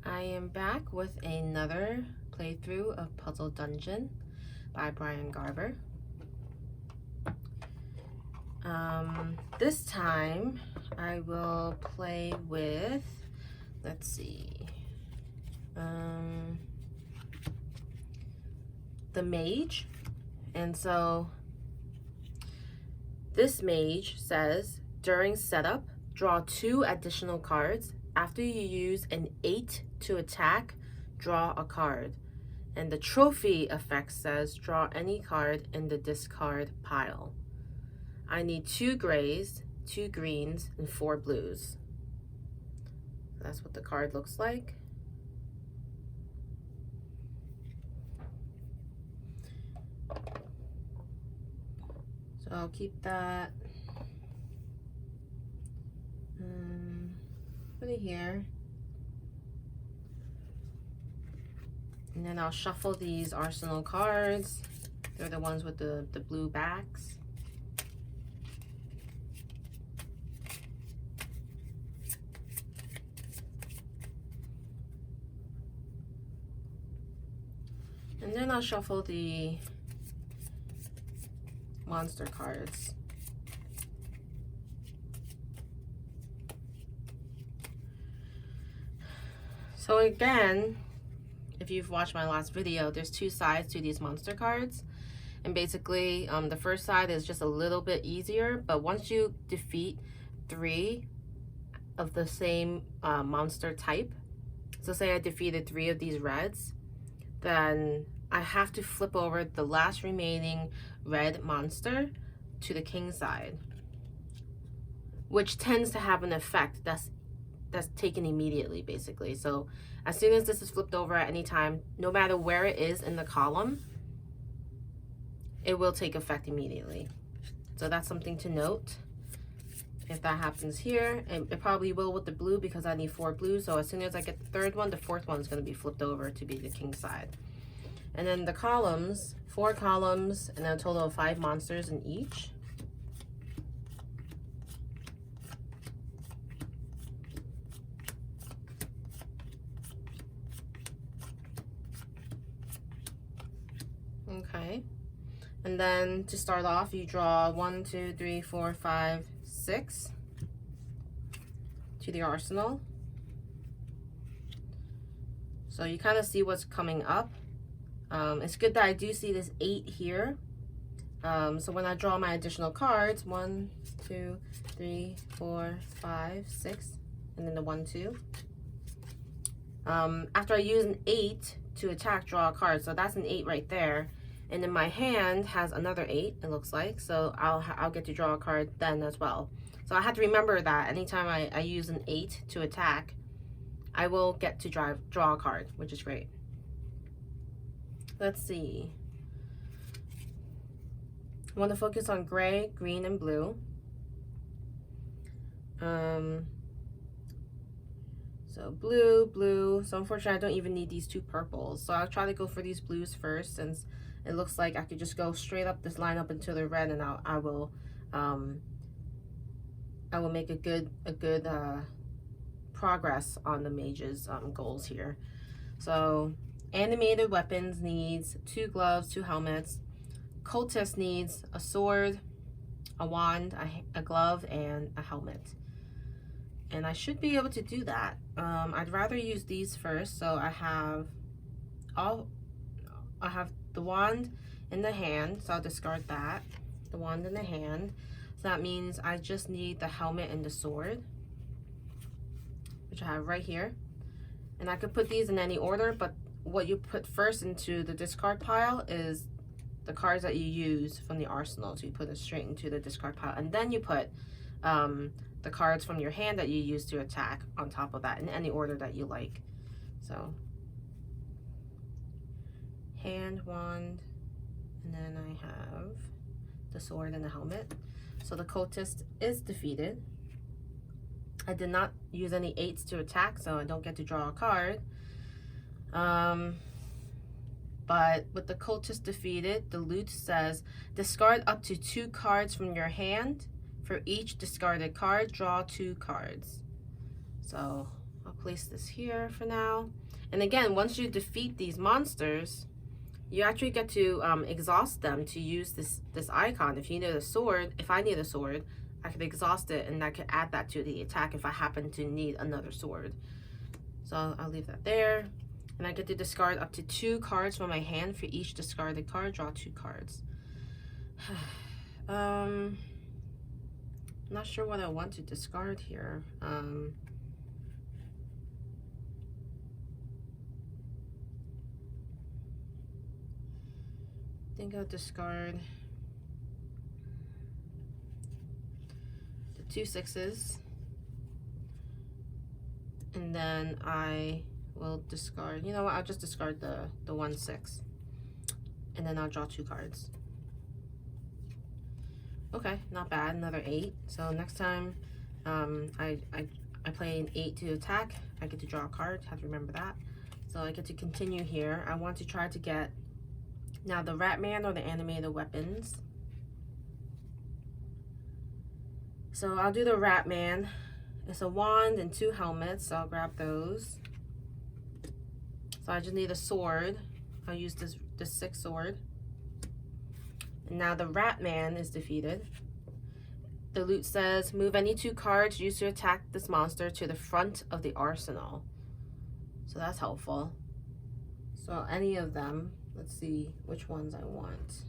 I am back with another playthrough of Puzzle Dungeon by Brian Garber. This time I will play with, let's see, the Mage. And so this Mage says, during setup, draw 2 additional cards. After you use an 8 to attack, draw a card. And the trophy effect says, draw any card in the discard pile. I need 2 grays, 2 greens, and 4 blues. That's what the card looks like. So I'll keep that. Put it here. And then I'll shuffle these arsenal cards. They're the ones with the blue backs. And then I'll shuffle the monster cards. So again, if you've watched my last video, there's 2 sides to these monster cards. And basically, the first side is just a little bit easier, but once you defeat 3 of the same monster type, so say I defeated 3 of these reds, then I have to flip over the last remaining red monster to the king side, which tends to have an effect that's taken immediately, basically. So as soon as this is flipped over at any time, no matter where it is in the column, it will take effect immediately. So that's something to note. If that happens here, and it probably will with the blue because I need 4 blues. So as soon as I get the 3rd one, the 4th one is going to be flipped over to be the king side. And then the columns, 4 columns, and then a total of 5 monsters in each. Okay, and then to start off, you draw 1, 2, 3, 4, 5, 6 to the arsenal. So you kind of see what's coming up. It's good that I do see this 8 here. So when I draw my additional cards, 1, 2, 3, 4, 5, 6, and then the 1, 2. After I use an 8 to attack, draw a card. So that's an 8 right there. And then my hand has another 8, it looks like. So I'll get to draw a card then as well. So I have to remember that anytime I use an 8 to attack, I will get to draw a card, which is great. Let's see. I want to focus on gray, green, and blue. So blue, blue. So unfortunately, I don't even need these 2 purples. So I'll try to go for these blues first, since it looks like I could just go straight up this line up until the red, and I will make a good progress on the mage's goals here. So animated weapons needs 2 gloves, 2 helmets. Cultist needs a sword, a wand, a glove, and a helmet. And I should be able to do that. I'd rather use these first. So I have the wand in the hand, so I'll discard that. The wand in the hand. So that means I just need the helmet and the sword, which I have right here. And I could put these in any order, but what you put first into the discard pile is the cards that you use from the arsenal. So you put it straight into the discard pile, and then you put the cards from your hand that you use to attack on top of that in any order that you like. So hand, wand, and then I have the sword and the helmet. So the cultist is defeated. I did not use any 8s to attack, so I don't get to draw a card. But with the cultist defeated, the loot says discard up to 2 cards from your hand. For each discarded card, draw 2 cards. So I'll place this here for now. And again, once you defeat these monsters, you actually get to exhaust them to use this icon. If you need a sword, if I need a sword, I could exhaust it and I could add that to the attack if I happen to need another sword. So I'll leave that there. And I get to discard up to 2 cards from my hand. For each discarded card, draw 2 cards. I'm not sure what I want to discard here. I think I'll discard the 2 6s. And then I will discard, you know what, I'll just discard the 1 6. And then I'll draw 2 cards. Okay, not bad, another 8. So next time I play an 8 to attack, I get to draw a card, have to remember that. So I get to continue here. I want to try to get now the Ratman or the animated weapons. So I'll do the Ratman. It's a wand and 2 helmets, so I'll grab those. So I just need a sword. I'll use this 6 sword. And now the Ratman is defeated. The loot says, move any 2 cards used to attack this monster to the front of the arsenal. So that's helpful. So any of them, let's see which ones I want.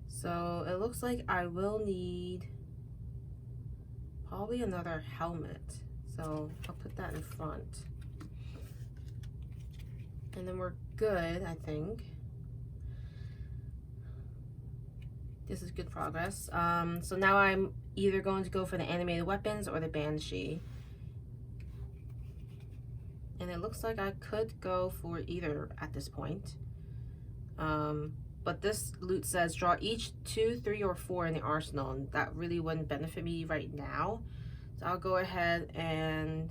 So it looks like I will need probably another helmet. So I'll put that in front. And then we're good, I think. This is good progress. So now I'm either going to go for the animated weapons or the Banshee. And it looks like I could go for either at this point. But this loot says draw each 2, 3, or 4 in the arsenal, and that really wouldn't benefit me right now. So I'll go ahead and,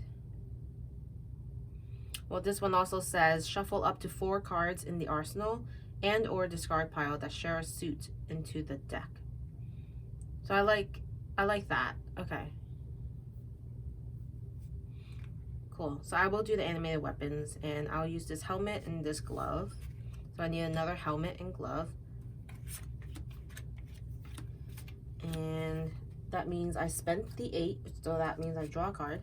well, this one also says shuffle up to 4 cards in the arsenal and or discard pile that share a suit into the deck. So I like that. Okay. Cool. So I will do the animated weapons, and I'll use this helmet and this glove. So I need another helmet and glove. And that means I spent the 8, so that means I draw a card.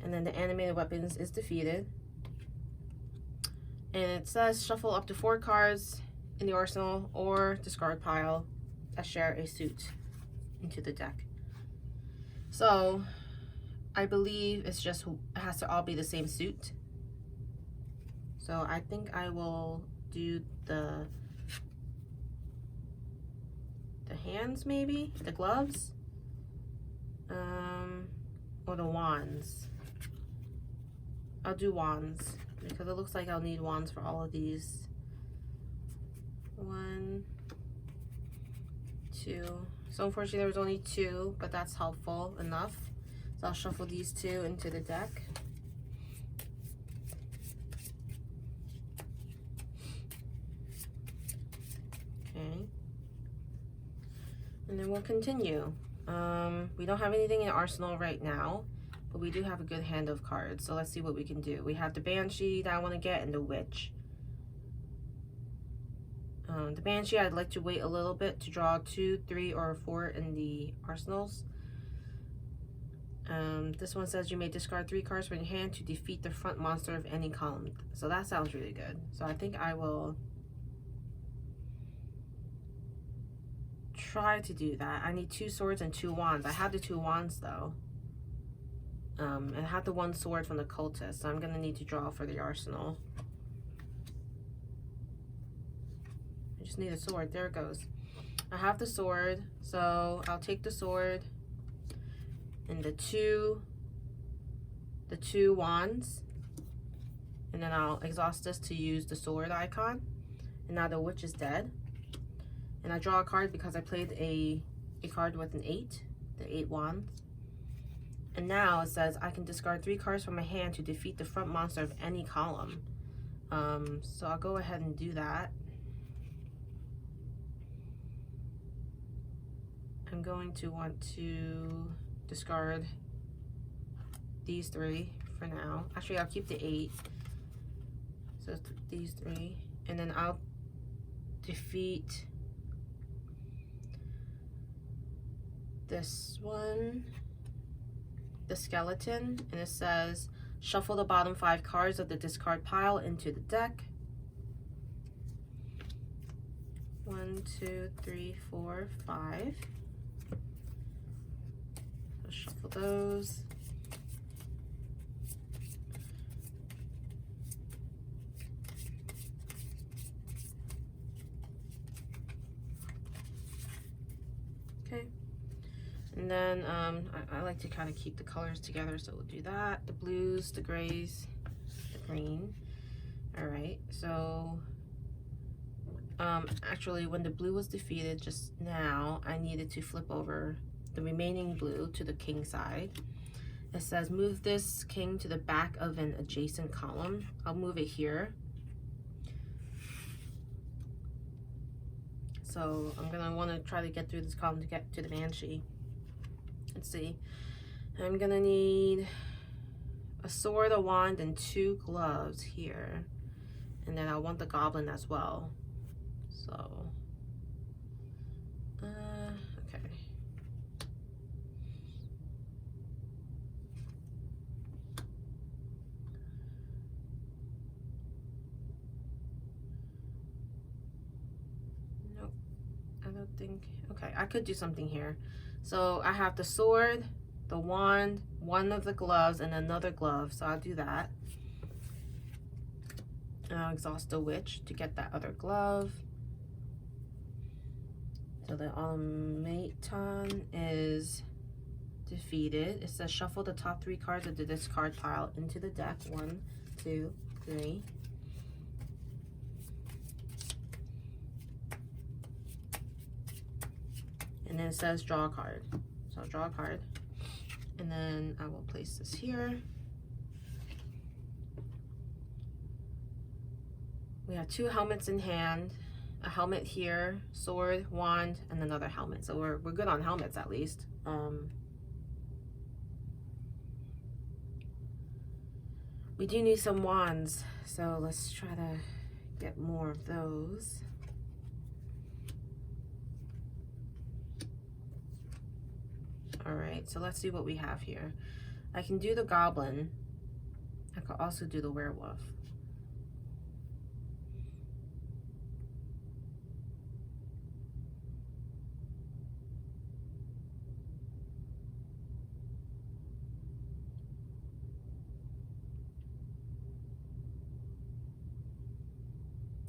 And then the animated weapons is defeated. And it says shuffle up to 4 cards in the arsenal or discard pile that share a suit into the deck. So I believe it has to all be the same suit. So I think I will do the hands, maybe the gloves, or the wands. I'll do wands because it looks like I'll need wands for all of these. 1, 2. So unfortunately there was only 2, but that's helpful enough. So I'll shuffle these 2 into the deck. Okay. And then we'll continue. We don't have anything in arsenal right now, but we do have a good hand of cards. So let's see what we can do. We have the Banshee that I want to get and the Witch. The Banshee, I'd like to wait a little bit to draw 2, 3, or 4 in the arsenals. This one says you may discard 3 cards from your hand to defeat the front monster of any column. So that sounds really good. So I think I will try to do that. I need 2 swords and 2 wands. I have the 2 wands though. And I have the 1 sword from the cultist, so I'm gonna need to draw for the arsenal. I just need a sword. There it goes. I have the sword, so I'll take the sword and the two wands, and then I'll exhaust this to use the sword icon. And now the witch is dead. And I draw a card because I played a card with an 8, the 8 wands. And now it says I can discard 3 cards from my hand to defeat the front monster of any column. So I'll go ahead and do that. I'm going to want to discard these 3 for now. Actually, I'll keep the 8. So these 3. And then I'll defeat this one, the skeleton, and it says shuffle the bottom 5 cards of the discard pile into the deck. 1, 2, 3, 4, 5. So shuffle those. Okay. And then I like to kind of keep the colors together, so we'll do that. The blues, the grays, the green. All right, so actually when the blue was defeated just now, I needed to flip over the remaining blue to the king side. It says move this king to the back of an adjacent column. I'll move it here. So I'm gonna want to try to get through this column to get to the banshee. Let's see. I'm gonna need a sword, a wand, and 2 gloves here. And then I want the goblin as well. So, okay. Nope, I don't think, okay, I could do something here. So I have the sword, the wand, 1 of the gloves, and another glove, so I'll do that. And I'll exhaust the witch to get that other glove. So the automaton is defeated. It says shuffle the top 3 cards of the discard pile into the deck. 1, 2, 3. And then it says draw a card. So I'll draw a card. And then I will place this here. We have 2 helmets in hand. A helmet here, sword, wand, and another helmet. So we're good on helmets at least. We do need some wands, so let's try to get more of those. All right, so let's see what we have here. I can do the goblin. I could also do the werewolf.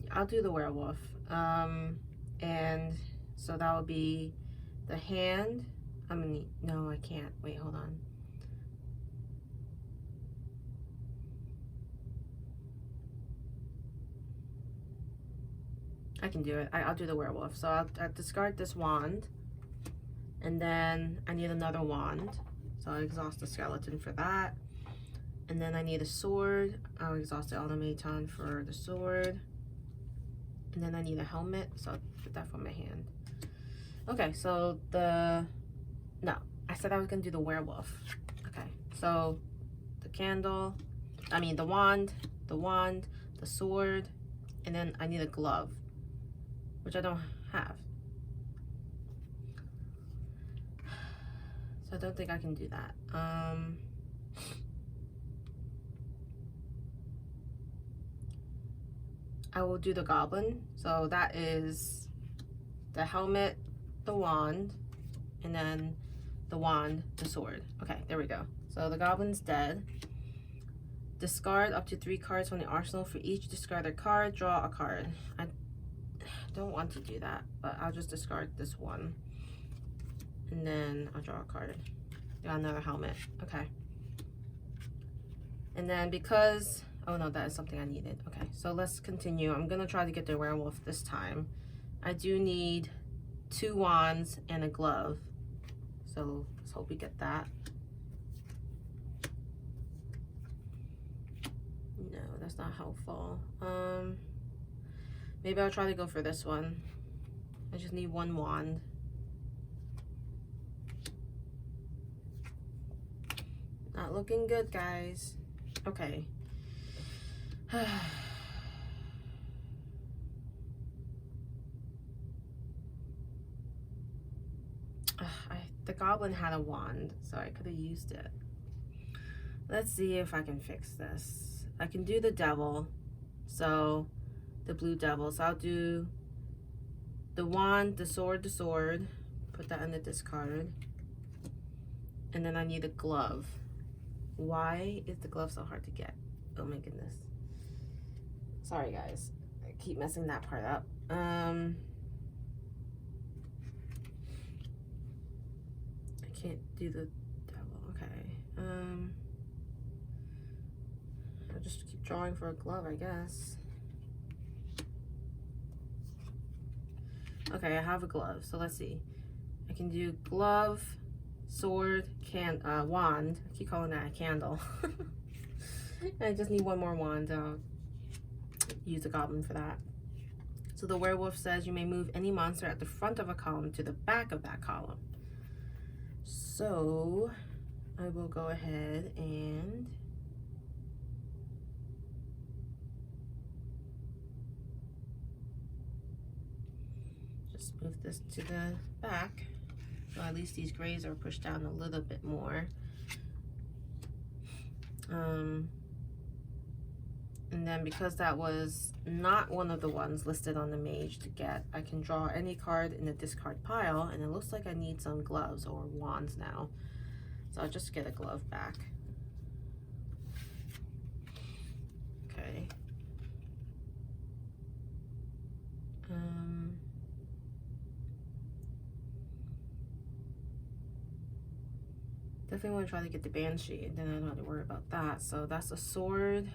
I'll do the werewolf. And so that will be the hand. I'm gonna need, no, I can't. Wait, hold on. I can do it. I'll do the werewolf. So I'll discard this wand. And then I need another wand. So I'll exhaust the skeleton for that. And then I need a sword. I'll exhaust the automaton for the sword. And then I need a helmet, so I'll put that from my hand. Okay, so no, I said I was gonna do the werewolf. Okay, so the candle, the wand, the sword, and then I need a glove, which I don't have. So I don't think I can do that. I will do the goblin. So that is the helmet, the wand, and then the wand, the sword. Okay, there we go. So the goblin's dead. Discard up to 3 cards from the arsenal. For each discarded card, draw a card. I don't want to do that, but I'll just discard this one. And then I'll draw a card. Got another helmet. Okay. And then because, oh no, that is something I needed. Okay, so let's continue. I'm gonna try to get the werewolf this time. I do need 2 wands and a glove. So let's hope we get that. No, that's not helpful. Maybe I'll try to go for this one. I just need 1 wand. looking good, guys. Okay. The goblin had a wand, so I could have used it. Let's see if I can fix this. I can do the devil, so the blue devil. So I'll do the wand, the sword, put that in the discard. And then I need a glove. Why is the glove so hard to get? Oh my goodness. Sorry guys, I keep messing that part up. I can't do the devil, okay. I'll just keep drawing for a glove, I guess. Okay, I have a glove, so let's see. I can do glove, sword, wand. I keep calling that a candle. I just need one more wand. I'll use a goblin for that. So the werewolf says you may move any monster at the front of a column to the back of that column. So I will go ahead and just move this to the back. So at least these grays are pushed down a little bit more. And then because that was not one of the ones listed on the Mage to get, I can draw any card in the discard pile, and it looks like I need some gloves or wands now. So I'll just get a glove back. Okay. Definitely want to try to get the Banshee, and then I don't have to worry about that. So that's a sword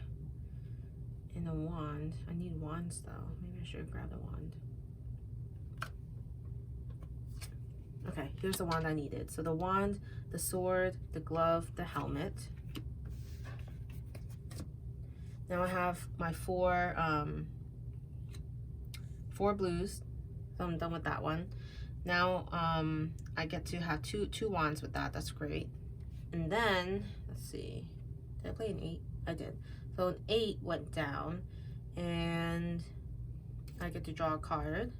and a wand. I need wands though. Maybe I should have grabbed a wand. Okay, here's the wand I needed. So the wand, the sword, the glove, the helmet. Now I have my four blues. So I'm done with that one. Now I get to have two wands with that. That's great. And then let's see. Did I play an 8? I did. So an 8 went down, and I get to draw a card.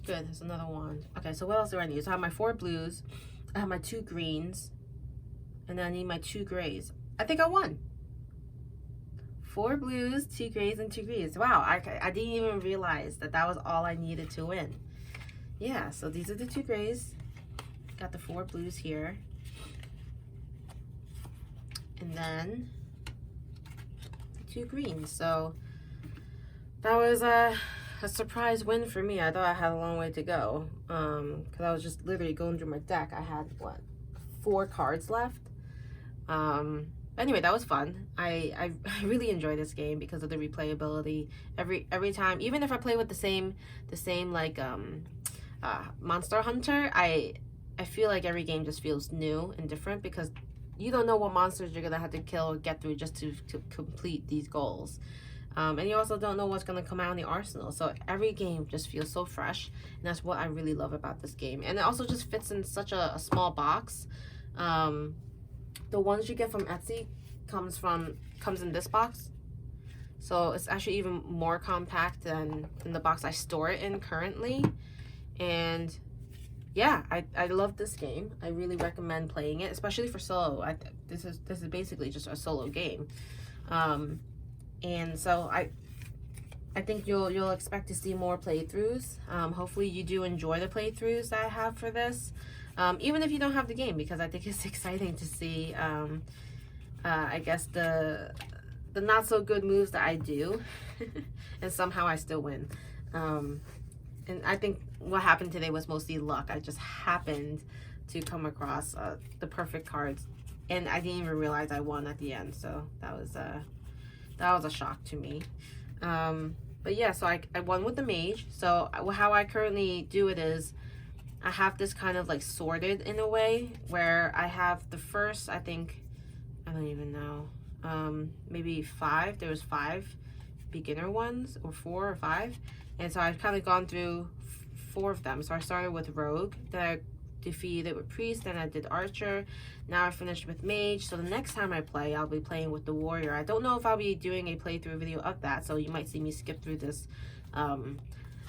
Good, there's another wand. Okay, so what else do I need? So I have my 4 blues, I have my 2 greens, and then I need my 2 grays. I think I won. 4 blues, 2 grays, and 2 greens. Wow, I didn't even realize that that was all I needed to win. Yeah, so these are the 2 grays. Got the 4 blues here. And then 2 greens. So that was a surprise win for me. I thought I had a long way to go, because I was just literally going through my deck. I had what, 4 cards left. Anyway, that was fun. I really enjoy this game because of the replayability. Every time, even if I play with the same like Monster Hunter, I feel like every game just feels new and different because you don't know what monsters you're gonna have to kill or get through just to complete these goals. And you also don't know what's gonna come out in the arsenal. So every game just feels so fresh, and that's what I really love about this game. And it also just fits in such a small box. The ones you get from Etsy comes in this box. So it's actually even more compact than the box I store it in currently. And yeah, I love this game. I really recommend playing it, especially for solo. This is basically just a solo game. And so I think you'll expect to see more playthroughs. Hopefully you do enjoy the playthroughs that I have for this, even if you don't have the game, because I think it's exciting to see I guess the not so good moves that I do and somehow I still win. And I think what happened today was mostly luck. I just happened to come across the perfect cards, and I didn't even realize I won at the end. So that was a shock to me. But yeah, so I won with the Mage. So how I currently do it is I have this kind of like sorted in a way where I have the first, I think, I don't even know, maybe 5. There was 5 beginner ones, or 4 or 5. And so I've kind of gone through 4 of them. So I started with Rogue, then I defeated it with Priest, then I did Archer. Now I finished with Mage. So the next time I play, I'll be playing with the Warrior. I don't know if I'll be doing a playthrough video of that, so you might see me skip through this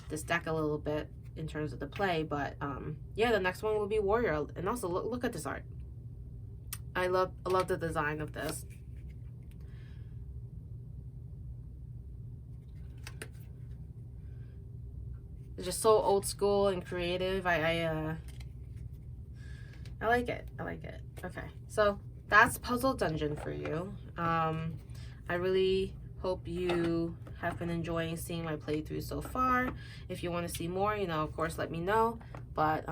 this deck a little bit in terms of the play, but yeah, the next one will be Warrior. And also look at this art. I love the design of this. It's just so old school and creative. I like it. I like it. Okay, so that's Puzzle Dungeon for you. I really hope you have been enjoying seeing my playthrough so far. If you want to see more, you know, of course, let me know. But,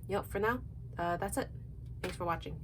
yep, for now, that's it. Thanks for watching.